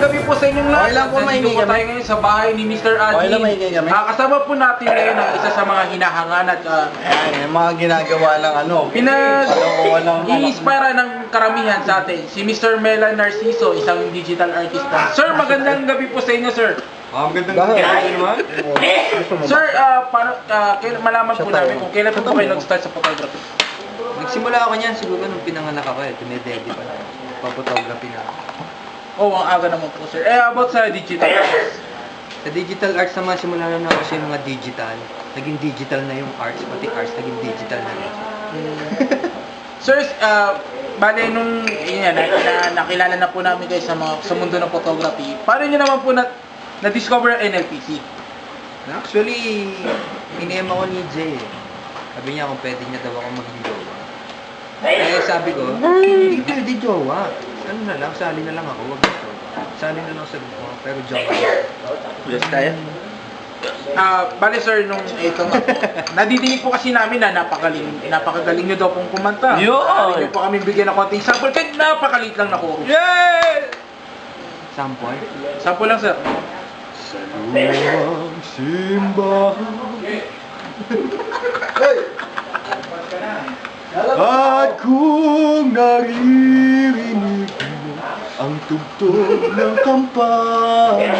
gabi po sa inyong lahat. Okay lang po, Nandito maingay po kami. tayo ngayon sa bahay ni Mr. Adi. Okay lang, maingay kami. Kasama po natin ngayon ang isa sa mga hinahangan at Ayan, yung mga ginagawa ng ano. i-inspire ng karamihan sa atin. Si Mr. Melan Narciso, isang digital artist po. Sir, magandang gabi po sa inyo, sir. Magandang gabi naman. Sir, malaman po namin kung kailan po kayo nag-start sa photography. Nagsimula ako niyan siguro nung pinanganak ako eh. Tumedede pa na. Pa-photography na ako. Oh, ang aga naman po, sir. About sa digital artist. Sa digital arts naman, simula na ako sa mga digital. Naging digital na yung arts, pati arts naging digital na rin. Sir, bale nung nakilala na po namin kayo sa mundo ng photography, paano nyo naman po na-discover ang NLPC? Actually, in-DM ako ni Jay eh. Sabi niya kung pwede niya daw ako maging jowa. Eh sabi ko, hindi pwede jowa. Ano na lang, sali na lang ako, wag na jowa. Sali na lang sa grupo, pero jowa. Yes, tayo. Bale sir, nung ito nga po, nadidinig po kasi namin na napakagaling nyo daw pong kumanta. Yun! Hindi po kami bigyan ng konting sample, kahit napakalit lang na chorus. Yay! Sample? Sample lang sir. Sa lumang simbahan at kung naririnig mo ang tugtog ng kampana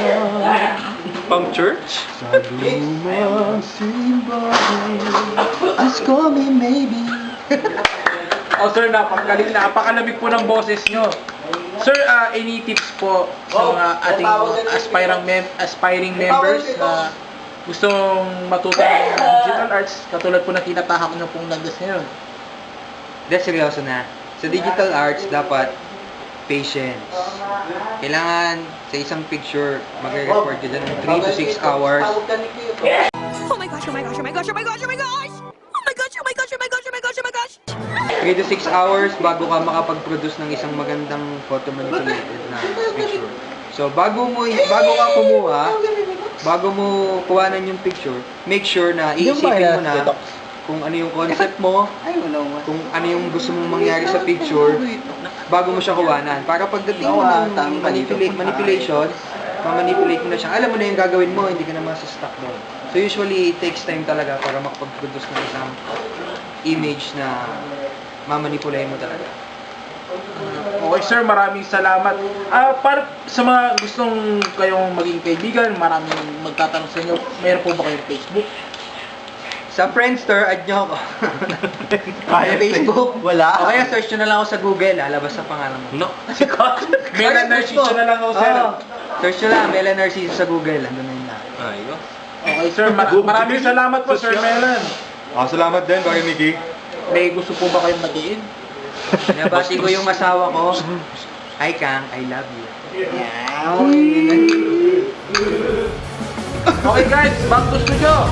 Pang church? sa lumang simbahan, just call me maybe. Oh sir, napakalamig po ng boses nyo. Sir, any tips po sa mga ating aspiring members na gustong matuto ng digital arts, katulad po na tinatahak nyo pong landas ngayon? That's seryoso na. Sa digital arts, dapat patience. Kailangan sa isang picture, magre-record ka dyan ng 3 to 6 hours. Oh my gosh, oh my gosh, oh my gosh, oh my gosh, oh my gosh! Oh my gosh, oh my gosh, oh my gosh, oh my gosh, oh my gosh! 3 to 6 hours bago ka makapag-produce ng isang magandang photo manipulated na picture. So, bago ka kumuha, bago mo kuhanan yung picture, make sure na iisipin mo na kung ano yung concept mo, kung ano yung gusto mong mangyari sa picture, bago mo siya kuhanan. Para pagdating mo ng manipulation, ma-manipulate mo na siya. Alam mo na yung gagawin mo, hindi ka na masa-stuck doon. So usually, it takes time talaga para makapag-produce ng isang image na mamanipulate mo talaga. Okay sir, maraming salamat. Para sa mga gustong kayong maging kaibigan, maraming magtatanong sa inyo, meron po ba kayong Facebook? Sa Friendster, add nyo ako. Sa Facebook, Wala. O kaya search nyo na lang ako sa Google, lalabas sa pangalan mo. No. Melan Narciso na lang ako sir. Search nyo lang, Melan Narciso sa Google, andun na yun na. Ayun. Okay sir, maraming salamat po Sir Melan. Salamat din, Pare Mickey. May gusto po ba kayong batiin? Nabati ko yung asawa ko. Hi Kang, I love you. Okay guys, back to studio.